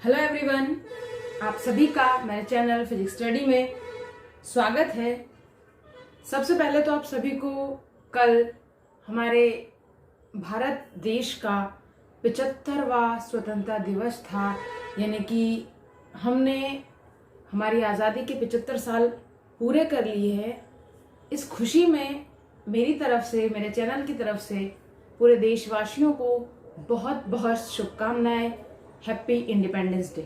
Hello everyone, आप सभी का मेरे चैनल फिजिक्स स्टडी में स्वागत है। सबसे पहले तो आप सभी को कल हमारे भारत देश का 75वां स्वतंत्रता दिवस था, यानी कि हमने हमारी आज़ादी के 75 साल पूरे कर लिए हैं। इस खुशी में मेरी तरफ से, मेरे चैनल की तरफ से पूरे देशवासियों को बहुत बहुत शुभकामनाएं। Happy independence day.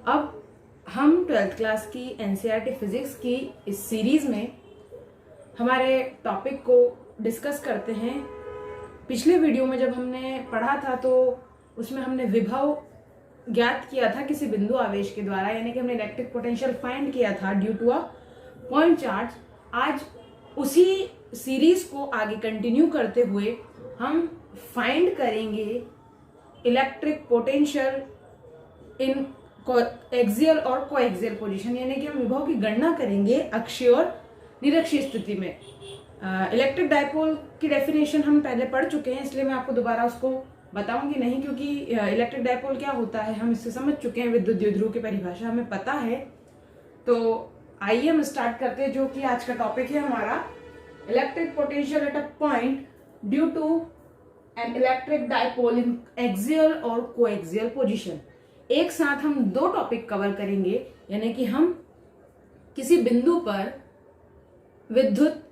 अब हम 12th क्लास की एनसीईआरटी फिजिक्स की इस सीरीज में हमारे टॉपिक को डिस्कस करते हैं। पिछले वीडियो में जब हमने पढ़ा था तो उसमें हमने विभव ज्ञात किया था किसी बिंदु आवेश के द्वारा, यानी कि हमने इलेक्ट्रिक पोटेंशियल फाइंड किया था due to a point charge. आज उसी सीरीज को आगे कंटिन्यू करते हुए हम फाइंड करेंगे इलेक्ट्रिक पोटेंशियल इन एक्सियल और कोएक्सियल पोजीशन, यानी कि हम विभव की गणना करेंगे अक्षीय और निरक्षीय स्थिति में। इलेक्ट्रिक डायपोल की डेफिनेशन हम पहले पढ़ चुके हैं, इसलिए मैं आपको दोबारा उसको बताऊंगी नहीं, क्योंकि इलेक्ट्रिक डायपोल क्या होता है हम इससे समझ चुके हैं। विद्युत द्विध्रुव की परिभाषा हमें पता है। तो आइए हम स्टार्ट करते हैं, जो कि आज का टॉपिक है हमारा electric potential at a point due to an electric dipole in axial और कोएक्सियल पोजीशन। एक साथ हम दो टॉपिक कवर करेंगे, यानी कि हम किसी बिंदु पर विद्युत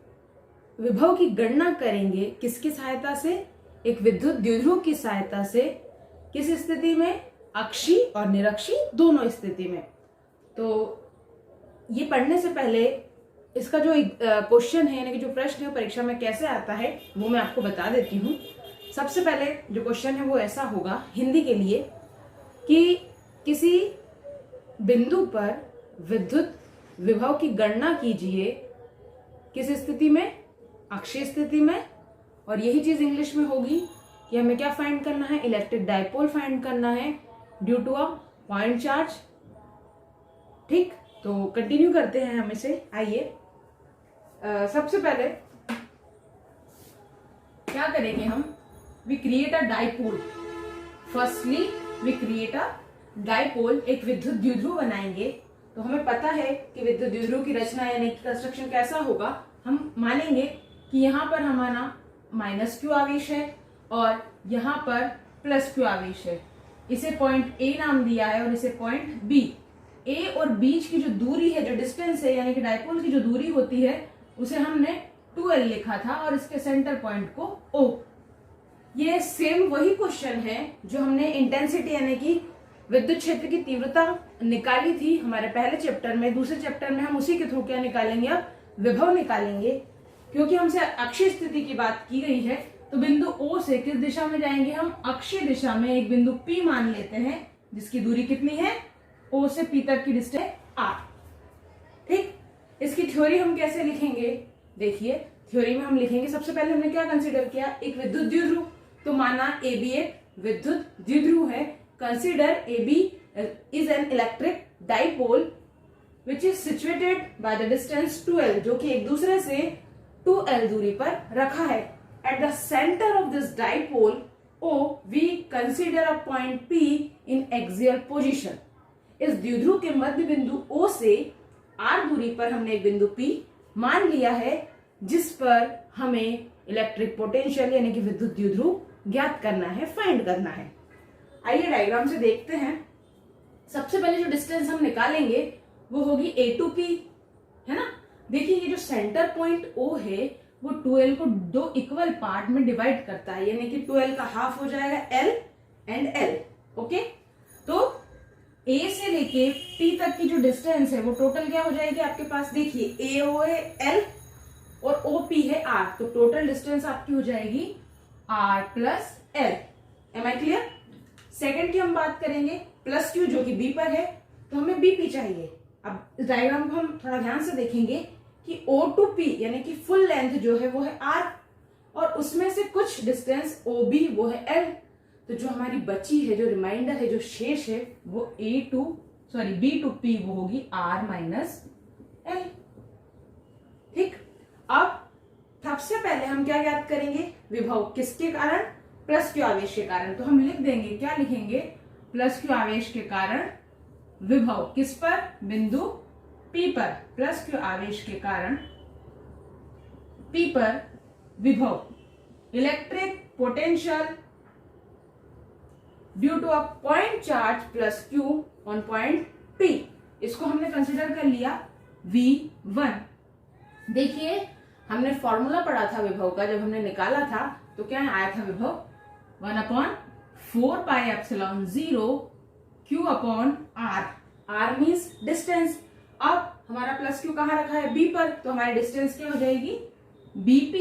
विभव की गणना करेंगे। किसकी सहायता से? एक विद्युत द्विध्रुव की सहायता से। किस स्थिति में? अक्षीय और निरक्षीय दोनों स्थिति में। तो ये पढ़ने से पहले इसका जो क्वेश्चन है, यानी कि जो प्रश्न है परीक्षा में कैसे आता है वो मैं आपको बता देती हूँ। सबसे पहले जो क्वेश्चन है वो ऐसा होगा हिंदी के लिए कि किसी बिंदु पर विद्युत विभव की गणना कीजिए। किस स्थिति में? अक्षीय स्थिति में। और यही चीज इंग्लिश में होगी कि हमें क्या फाइंड करना है? इलेक्ट्रिक डायपोल फाइंड करना है due to a point charge. ठीक, तो कंटिन्यू करते हैं हम इसे। आइए सबसे पहले क्या करेंगे हम? We create a dipole. Firstly we create a dipole, एक विद्युत द्विध्रुव बनाएंगे। तो हमें पता है कि विद्युत द्विध्रुव की रचना यानी कि कंस्ट्रक्शन कैसा होगा। हम मानेंगे कि यहाँ पर हमारा माइनस क्यू आवेश है और यहाँ पर प्लस क्यू आवेश है। इसे पॉइंट ए नाम दिया है और इसे पॉइंट बी। ए और बीच की जो दूरी है, जो डिस्टेंस है, यानी कि डायपोल की जो दूरी होती है, उसे हमने 2L लिखा था और इसके सेंटर पॉइंट को O। ये सेम वही क्वेश्चन है जो हमने इंटेंसिटी यानी कि विद्युत क्षेत्र की तीव्रता निकाली थी हमारे पहले चैप्टर में। दूसरे चैप्टर में हम उसी के थ्रू क्या निकालेंगे? अब विभव निकालेंगे। क्योंकि हमसे अक्षीय स्थिति की बात की गई है तो बिंदु O से किस दिशा में जाएंगे? हम अक्षीय दिशा में एक बिंदु P मान लेते हैं, जिसकी दूरी कितनी है? O से P तक की डिस्टेंस R। ठीक, इसकी थ्योरी हम कैसे लिखेंगे? देखिए, थ्योरी में हम लिखेंगे, सबसे पहले हमने क्या कंसीडर किया? एक विद्युत द्विध्रुव। तो माना AB एक विद्युत द्विध्रुव है। Consider AB is an electric dipole which is situated by the distance 2L, जो कि एक दूसरे से 2L दूरी पर रखा है। At the centre of this dipole O we consider a point P in axial position. इस द्विध्रुव के मध्य बिंदु O से R दूरी पर हमने एक बिंदु P मान लिया है, जिस पर हमें इलेक्ट्रिक पोटेंशियल यानी कि विद्युत द्विध्रुव ज्ञात करना है, फाइंड करना है। आइए डायग्राम से देखते हैं। सबसे पहले जो डिस्टेंस हम निकालेंगे वो होगी A to P, है ना। देखिए, ये जो सेंटर पॉइंट O है वो 2L को दो इक्वल पार्ट में डिवाइड करता है, यानी कि 2L का हाफ हो जाएगा L एंड L। ओके, तो A से लेके P तक की जो डिस्टेंस है वो टोटल क्या हो जाएगी आपके पास? देखिए, AO है L और OP है R, तो टोटल डिस्टेंस आपकी हो जाएगी R plus L। Am I clear? Second की हम बात करेंगे प्लस Q, जो कि B पर है, तो हमें BP चाहिए। अब इस डायग्राम को हम थोड़ा ध्यान से देखेंगे कि O to P यानी कि फुल लेंथ जो है वो है R और उसमें से कुछ डिस्टेंस OB वो है L। तो जो हमारी बची है, जो रिमाइंडर है, जो शेष है, वो B to P वो होगी R माइनस L। ठीक, अब सबसे पहले हम क्या ज्ञात करेंगे? विभव। किसके कारण? प्लस क्यू आवेश के कारण। तो हम लिख देंगे, क्या लिखेंगे? प्लस क्यू आवेश के कारण विभव किस पर, बिंदु P पर, प्लस क्यू आवेश के कारण P पर विभव electric potential due to a point charge plus Q on point P, इसको हमने कंसिडर कर लिया V1। देखिए हमने फॉर्मूला पढ़ा था विभव का, जब हमने निकाला था तो क्या आया था विभव 1/4πε0 Q upon R, R means distance. अब हमारा प्लस Q कहाँ रखा है, B पर, तो हमारी डिस्टेंस क्या हो जाएगी BP,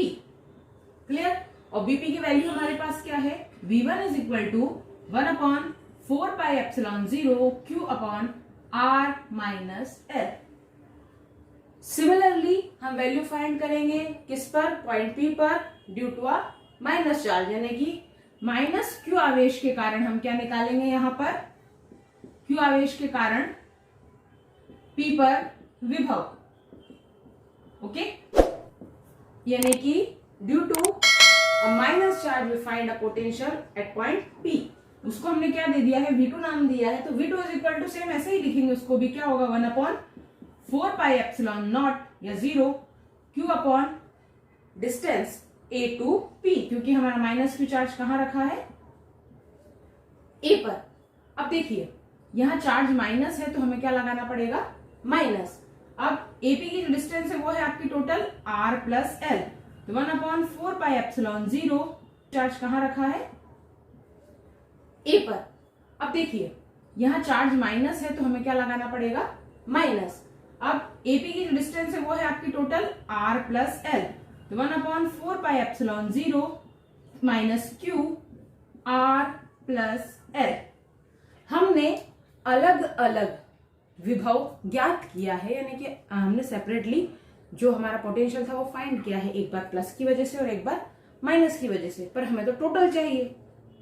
क्लियर। और BP की वैल्यू हमारे पास क्या है, V1 is equal to 1/4πε0 Q upon R minus L। Similarly हम वैल्यू फाइंड करेंगे किस पर, पॉइंट P पर, due to a minus charge, यानी कि माइनस Q आवेश के कारण हम क्या निकालेंगे यहां पर, Q आवेश के कारण P पर विभव, ओके, यानी कि due to a minus charge we find a potential at point P। उसको हमने क्या दे दिया है, V2 नाम दिया है, तो V2 is equal to same ऐसे ही लिखेंगे उसको भी, क्या होगा 1/4πε0 या 0 Q upon distance A to P, क्योंकि हमारा माइनस Q चार्ज कहां रखा है, A पर। अब देखिए यहां चार्ज माइनस है तो हमें क्या लगाना पड़ेगा, माइनस। अब AP की जो डिस्टेंस है वो है आपकी टोटल R प्लस L, तो 1/4πε0 चार्ज कहां रखा है, A पर। अब देखिए यहां चार्ज माइनस है तो हमें क्या लगाना पड़ेगा, माइनस। अब AP की जो डिस्टेंस है वो है आपकी टोटल R प्लस L, तो 1/4πε0 minus Q R plus L। हमने अलग अलग विभव ज्ञात किया है, यानी कि हमने सेपरेटली जो हमारा पोटेंशियल था वो फाइंड किया है, एक बार प्लस की वजह से और एक बार माइनस की वजह से, पर हमें तो टोटल चाहिए,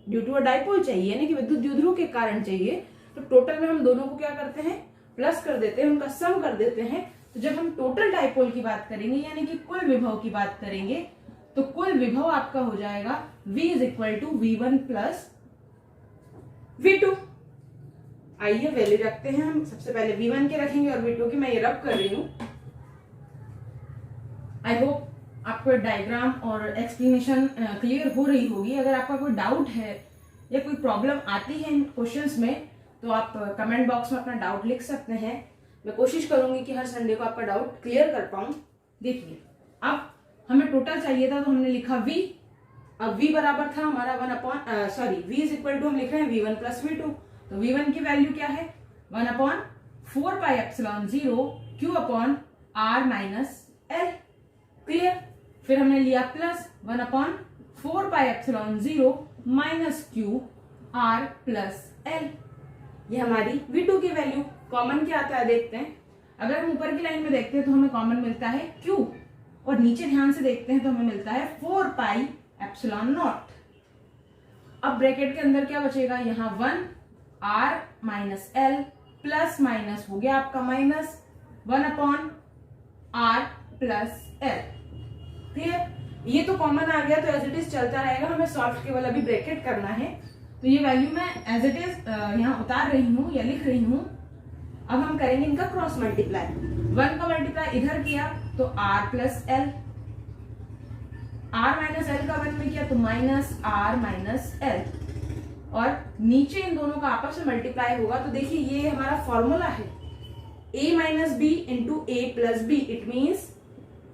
ड्यू टू अ डाइपोल चाहिए, यानी कि विद्युत द्विध्रुव के कारण चाहिए। तो टोटल में हम दोनों को क्या करते हैं, प्लस कर देते हैं, उनका सम कर देते हैं। तो जब हम टोटल डाइपोल की बात करेंगे, यानी कि कुल विभव की बात करेंगे, तो कुल विभव आपका हो जाएगा V is equal to V1 plus V2। आइए वैल्यू रखते हैं हम, सबसे पहले V1 के रखेंगे और V2 की मैं ये रब कर रही हूं। आई होप आपको डायग्राम और एक्सप्लेनेशन क्लियर हो रही होगी। अगर आपका कोई डाउट है या कोई प्रॉब्लम आती है इन क्वेश्चंस में, तो आप कमेंट बॉक्स में अपना डाउट लिख सकते हैं। मैं कोशिश करूंगी कि हर संडे को आपका डाउट क्लियर कर पाऊं। देखिए अब हमें टोटल चाहिए था तो हमने लिखा V। अब V बराबर था हमारा V इज इक्वल टू हम लिख रहे हैं V1 प्लस V2। तो V1 की वैल्यू क्या है, 1/4πε0 Q upon R minus L, clear. फिर हमने लिया plus 1/4πε0 minus Q R plus L, ये हमारी V2 की वैल्यू। कॉमन क्या आता है देखते हैं। अगर हम ऊपर की लाइन में देखते हैं तो हमें कॉमन मिलता है Q, और नीचे ध्यान से देखते हैं तो हमें मिलता है 4πε0। अब ब्रैकेट के अंदर क्या बचेगा, यहाँ 1 R minus L plus minus हो गया आपका minus 1/R plus L, clear. ये तो कॉमन आ गया तो एज इट इज चलता रहेगा, हमें सॉल्व केवल अभी ब्रैकेट करना है। तो ये वैल्यू मैं एज इट इज यहाँ उतार रही हूँ या लिख रही हूँ। अब हम करेंगे इनका क्रॉस मल्टीप्लाई। 1 का मल्टीप्लाई इधर किया तो R plus L, R minus L का 1 में किया तो माइनस R माइनस L, और नीचे इन दोनों का आपस में मल्टीप्लाई होगा। तो देखिए ये हमारा फॉर्मूला है A minus B into A plus B, it means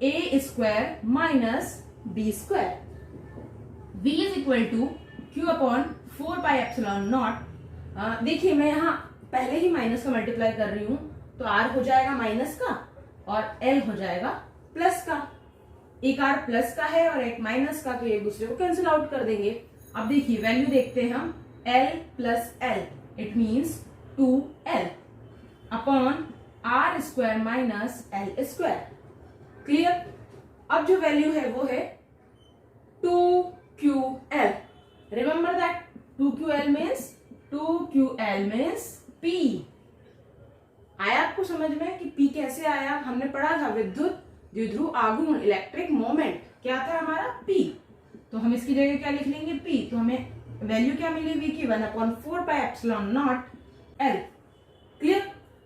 A square minus B square. V is equal to Q upon 4πε0। देखिए मैं यहाँ पहले ही माइनस का मल्टीप्लाई कर रही हूं, तो R हो जाएगा माइनस का और L हो जाएगा प्लस का। एक R प्लस का है और एक माइनस का, तो एक दूसरे को कैंसिल आउट कर देंगे। अब देखिए वैल्यू देखते हैं हम, L plus L it means 2L upon R square minus L square, clear. अब जो वैल्यू है वो है 2QL। Remember that 2QL means P। आया आपको समझ में कि P कैसे आया? हमने पढ़ा था विद्युत द्विध्रुव आघूर्ण, इलेक्ट्रिक मोमेंट क्या था हमारा P। तो हम इसकी जगह क्या लिख लेंगे P। तो हमें वैल्यू क्या मिली v की 1/4πε0 L। क्लियर?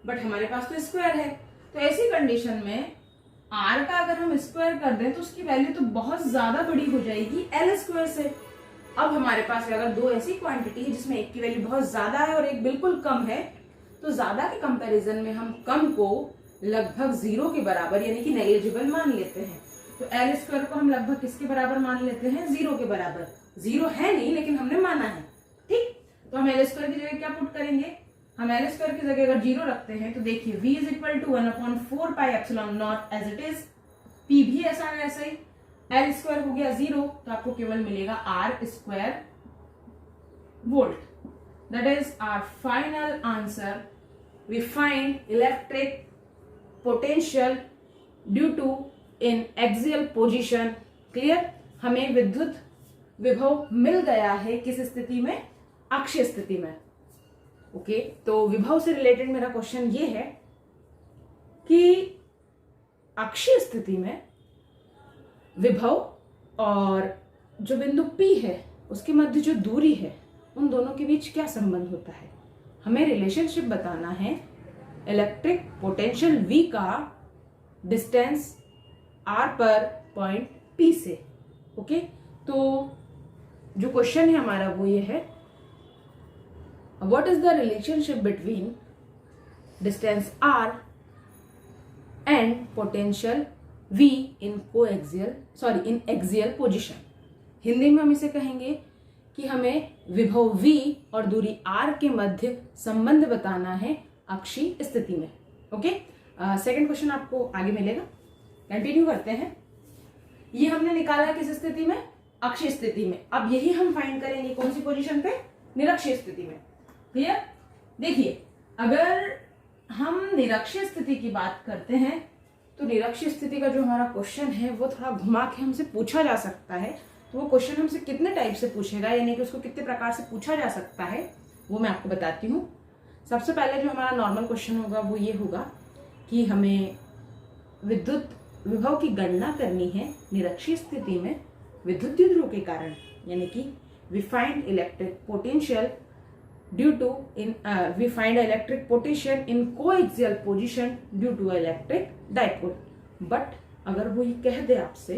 बट हमारे पास तो स्क्वायर है, तो ऐसी कंडीशन में r का अगर हम स्क्वायर कर दें तो उसकी वैल्यू तो बहुत ज्यादा बड़ी हो जाएगी L स्क्वायर से। अब हमारे पास अगर दो ऐसी क्वांटिटी है जिसमें एक की वैल्यू बहुत ज्यादा है और एक बिल्कुल कम है, तो ज्यादा के कंपैरिजन में हम कम को लगभग 0 के बराबर यानी कि नेग्लिजिबल मान लेते हैं। तो L स्क्वायर को हम लगभग किसके बराबर मान लेते हैं? 0 के बराबर। 0 है नहीं लेकिन हमने माना है, ठीक। तो हम L स्क्वायर की जगह क्या पुट करेंगे? हम L स्क्वायर की जगह अगर 0 रखते हैं तो देखिए v is equal to 1/4πε0 as it is, p भी ऐसा है ऐसा ही, L स्क्वायर हो गया 0 तो आपको केवल मिलेगा r square volt. That is our final answer. We find electric potential due to in axial position. Clear? हमें विद्युत विभव मिल गया है किस स्थिति में? अक्षीय स्थिति में। ओके, तो विभव से रिलेटेड मेरा क्वेश्चन ये है कि अक्षीय स्थिति में विभव और जो बिंदु P है उसके मध्य जो दूरी है उन दोनों के बीच क्या संबंध होता है? हमें रिलेशनशिप बताना है इलेक्ट्रिक पोटेंशियल V का डिस्टेंस r पर पॉइंट P से। ओके, तो जो क्वेश्चन है हमारा वो ये है, what is the relationship between distance r and potential v in axial position. Hindi में हम इसे कहेंगे कि हमें विभव v और दूरी r के मध्य संबंध बताना है अक्षीय स्थिति में। ओके, सेकंड क्वेश्चन आपको आगे मिलेगा। कंटिन्यू करते हैं। ये हमने निकाला किस स्थिति में? अक्षीय स्थिति में। अब यही हम फाइंड करेंगे कौन सी पोजीशन पे? निरक्षीय स्थिति में। क्लियर? देखिए, अगर हम निरक्षीय स्थिति की बात करते हैं तो निरक्षीय स्थिति का जो हमारा क्वेश्चन है वो थोड़ा घुमा के हमसे पूछा जा सकता है। तो वो क्वेश्चन हमसे कितने टाइप से पूछेगा, यानी कि उसको कितने प्रकार से पूछा जा सकता है, वो मैं आपको बताती हूँ। सबसे पहले जो हमारा नॉर्मल क्वेश्चन होगा वो ये होगा कि हमें विद्युत विभव की गणना करनी है निरक्षीय स्थिति में विद्युत द्विध्रुव के कारण, यानी कि we find electric potential due to in we find electric potential in coaxial position due to electric dipole. But अगर वो ये कह दे आपसे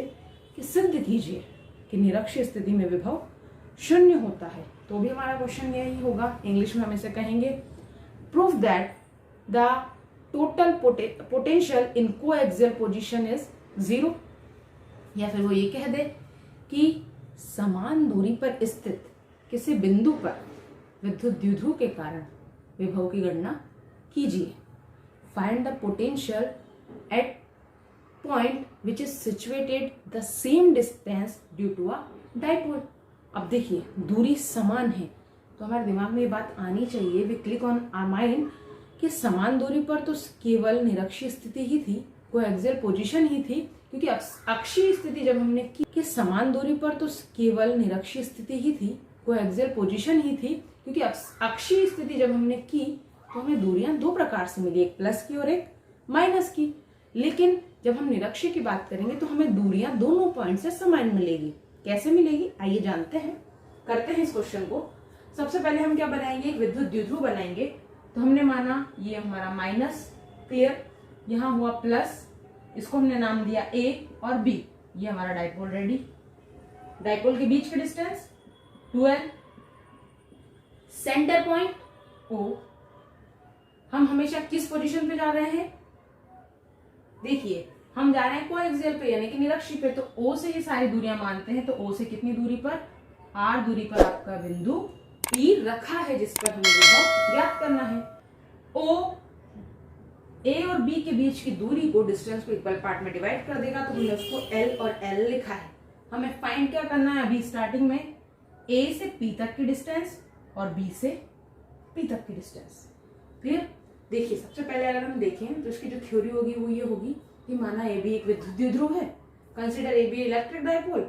कि सिद्ध कीजिए कि निरक्षीय स्थिति में विभव शून्य होता है, तो भी हमारा क्वेश्चन यही होगा। इंग्लिश में हम इसे कहेंगे proof that the total potential in coaxial position is 0। या फिर वो ये कह दे कि समान दूरी पर स्थित किसी बिंदु पर विद्युत द्विध्रुव के कारण विभव की गणना कीजिए। Find the potential at point which is situated the same distance due to a dipole. अब देखिए, दूरी समान है तो हमारे दिमाग में ये बात आनी चाहिए, we click on our mind, कि समान दूरी पर तो केवल निरक्षीय स्थिति ही थी, कोएक्सियल पोजीशन ही थी, क्योंकि अक्षीय स्थिति जब हमने की कि समान दूरी पर तो केवल निरक्षीय स्थिति ही थी, कोएक्सियल पोजीशन ही थी, क्योंकि अक्षीय स्थिति जब हमने की तो हमें दूरियां दो प्रकार से मिली, एक प्लस की और एक माइनस की। लेकिन जब हम निरक्षीय की बात करेंगे तो हमें दूरियां दोनों पॉइंट से समान मिलेगी। कैसे मिलेगी आइए जानते हैं, करते हैं इस क्वेश्चन को। सबसे पहले हम क्या बनाएंगे? एक विद्युत द्विध्रुव बनाएंगे। तो हमने माना ये हमारा माइनस, क्लियर, यहाँ हुआ प्लस, इसको हमने नाम दिया A और B। ये हमारा डाइपोल रेडी। डाइपोल के बीच का distance 2L, centre point O। हम हमेशा किस पोजीशन पे जा रहे हैं? देखिए, हम जा रहे हैं कोएक्सियल पे यानी कि निरक्षीय पे, तो O से ही सारी दूरियां मानते हैं। तो O से कितनी दूरी पर? R दूरी पर आपका बिंदु P रखा है जिस पर हमें विभव ज्ञात करना है। O A और B के बीच की दूरी को डिस्टेंस को इक्वल पार्ट में डिवाइड कर देगा, तो हमने उसको L और L लिखा है। हमें फाइंड क्या करना है? अभी स्टार्टिंग में A से P तक की डिस्टेंस और B से P तक की डिस्टेंस। क्लियर? देखिए, सबसे पहले अगर हम देखें तो इसकी जो थ्योरी होगी वो ये होगी कि माना AB एक विद्युत द्विध्रुव है, consider AB electric dipole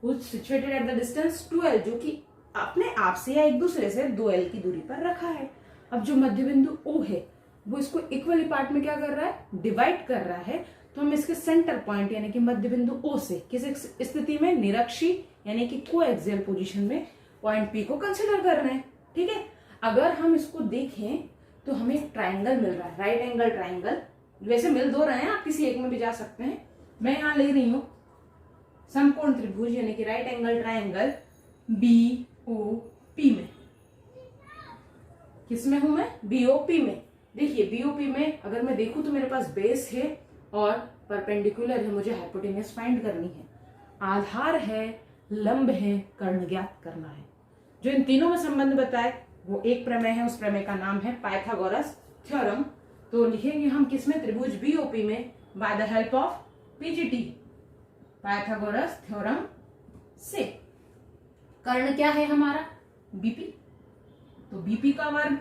which situated at the distance 2L, जो कि अपने आप से या एक दूसरे से 2L की दूरी पर रखा है। अब जो मध्य बिंदु O है वो इसको इक्वली पार्ट में क्या कर रहा है? डिवाइड कर रहा है। तो हम इसके सेंटर पॉइंट यानी कि मध्य बिंदु O से किस स्थिति में? निरक्षीय यानी कि कोएक्सियल पोजीशन में, पॉइंट पी को कंसिडर करना है, ठीक है। अगर हम इसको देखें तो हमें एक ट्राइंगल मिल रहा है, राइट एंगल ट्राइंगल। वैसे मिल दो रहे हैं, आप किसी एक में भी जा सकते हैं, मैं यहां ले रही हूं समकोण त्रिभुज यानी कि राइट एंगल ट्राइंगल बीओपी में। किसमें हूं मैं? बीओपी में। देखिए बीओपी में अगर मैं देखूं तो मेरे पास बेस है और परपेंडिकुलर है, मुझे हाइपोटेन्यूज फाइंड करनी है, आधार है, लंब है, कर्ण ज्ञात करना है। जो इन तीनों में संबंध बताए वो एक प्रमेय है, उस प्रमेय का नाम है पाइथागोरस थ्योरम। तो लिखेंगे हम किसमें? त्रिभुज बीओपी में, by the help of PGT, Pythagoras theorem से। कर्ण क्या है हमारा? बीपी। तो बीपी का वर्ग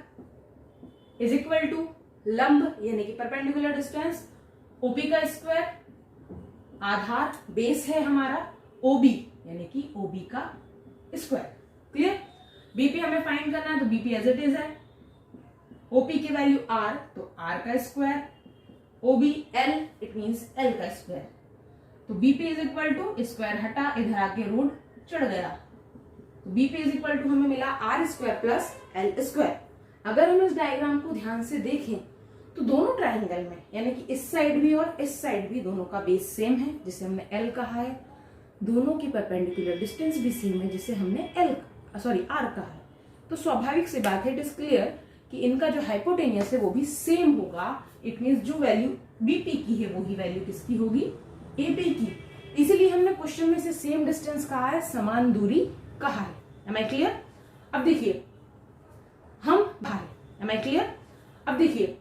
इज इक्वल टू लंब यानी कि परपेंडिकुलर डिस्टेंस, ओपी का स्क्वायर, आधार बेस है हमारा, ओबी यानी कि ओबी का स्क्वायर। क्लियर? बीपी हमें फाइंड करना है तो बीपी एज इट इज है, ओपी की वैल्यू आर तो आर का square, OB L it means L का स्क्वायर। तो BP is equal to square हटा, इधर आके रूट चढ़ गया, तो बीपी इज इक्वल टू हमें मिला R square plus L square. अगर हम इस डायग्राम को ध्यान से देखें तो दोनों ट्राइंगल में यानी कि इस साइड भी और इस साइड भी दोनों का बेस सेम है जिसे हमने एल कहा है, दोनों की परपेंडिकुलर डिस्टेंस भी सेम है जिसे हमने आर कहा है। तो स्वाभाविक सी बात है, इट इज क्लियर कि इनका जो हाइपोटेनियस है वो भी सेम होगा। इट मींस जो वैल्यू बीपी की है वही वैल्यू किसकी होगी? एपी की। इसीलिए हमने क्वेश्चन में से सेम डिस्टेंस कहा है, समान दूरी कहा है। Am I clear? अब देखिए हम बाहर, एम आई क्लियर? अब देखिए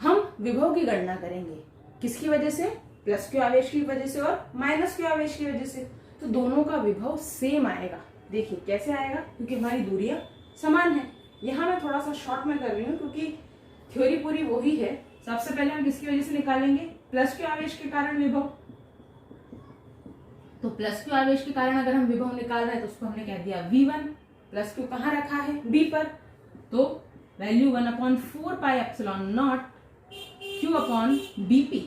हम विभव की गणना करेंगे, किसकी वजह से? प्लस क्यू आवेश की वजह से और माइनस क्यू आवेश की वजह से। तो दोनों का विभव सेम आएगा। देखिए कैसे आएगा? क्योंकि हमारी दूरियां समान है। यहां मैं थोड़ा सा शॉर्ट में कर रही हूं क्योंकि थ्योरी पूरी वही है। सबसे पहले हम किसकी वजह से निकालेंगे? प्लस क्यू आवेश के कारण विभव। तो प्लस क्यू आवेश के कारण अगर हम विभव निकाल रहे हैं तो उसको हमने कह दिया V1। प्लस क्यू कहाँ रखा है? B पर। तो value 1/4 pi epsilon naught Q upon BP,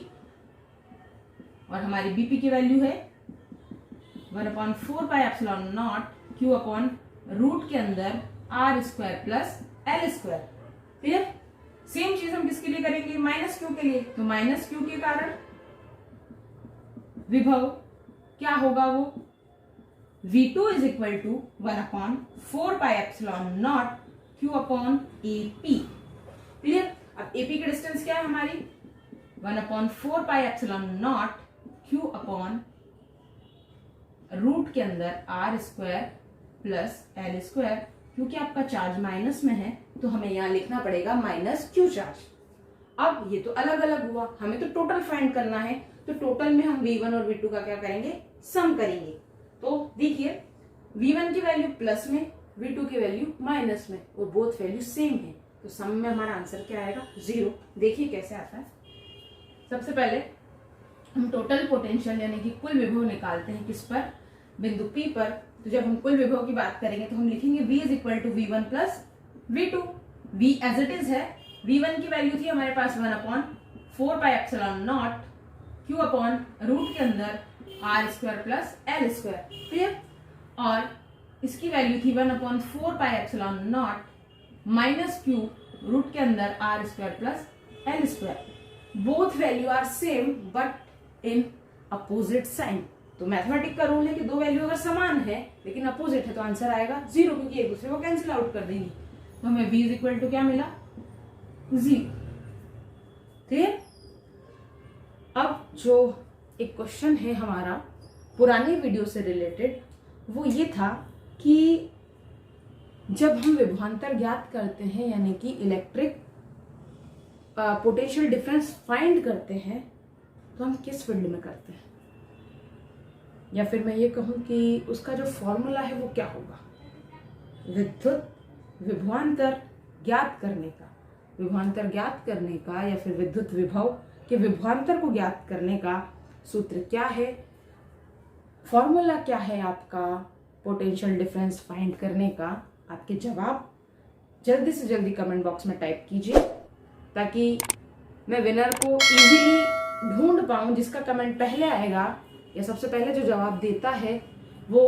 और हमारी BP की वैल्यू है 1/4 pi epsilon naught Q upon root के अंदर R square plus L square. Clear? Same चीज हम किसके लिए करेंगे? माइनस क्यू के लिए। तो माइनस क्यू के कारण विभव क्या होगा? वो V2 is equal to 1/4 pi epsilon naught Q upon AP। Clear? अब AP की डिस्टेंस क्या है हमारी? 1/4 pi epsilon naught Q upon root के अंदर R square plus L square. क्योंकि आपका चार्ज माइनस में है तो हमें यहां लिखना पड़ेगा माइनस क्यू चार्ज। अब ये तो अलग अलग हुआ, हमें तो टोटल फाइंड करना है। तो टोटल में हम V1 और V2 का क्या करेंगे? सम करेंगे। तो देखिए V1 की वैल्यू प्लस में, V2 की वैल्यू माइनस में, और बोथ वैल्यू सेम है। तो सम में हमारा आंसर क्या आएगा? 0। देखिए कैसे आता है। सबसे पहले हम टोटल पोटेंशियल यानी कि कुल विभव निकालते हैं किस पर? बिंदु P पर। तो जब हम कुल विभव की बात करेंगे तो हम लिखेंगे V is equal to V1 plus V2। V as it is है। V1 की वैल्यू थी हमारे पास 1/4 pi epsilon naught Q upon root के अंदर R square plus L square. Clear? और इसकी वैल्यू थी 1/4 pi epsilon naught minus Q root के अंदर R square plus L square. Both value are same but in opposite sign. तो mathematic का rule है कि दो वैल्यू अगर समान है लेकिन अपोजिट है तो आंसर आएगा 0, क्योंकि एक दूसरे को कैंसिल आउट कर देंगी। तो हमें V इज इक्वल टू क्या मिला? 0। क्लियर? अब जो एक क्वेश्चन है हमारा पुरानी वीडियो से रिलेटेड, वो ये था कि जब हम विभवांतर ज्ञात करते हैं यानी कि इलेक्ट्रिक पोटेंशियल डिफरेंस फाइंड करते हैं तो हम किस फील्ड में करते हैं, या फिर मैं ये कहूं कि उसका जो फॉर्मूला है वो क्या होगा? विद्युत विभवांतर ज्ञात करने का, विभवांतर ज्ञात करने का या फिर विद्युत विभव के विभवांतर को ज्ञात करने का सूत्र क्या है? फॉर्मूला क्या है आपका पोटेंशियल डिफरेंस फाइंड करने का? आपके जवाब जल्दी से जल्दी कमेंट बॉक्स में टाइप कीजिए ताकि मैं विनर को इजीली ढूंढ पाऊं। जिसका कमेंट पहले आएगा या सबसे पहले जो जवाब देता है वो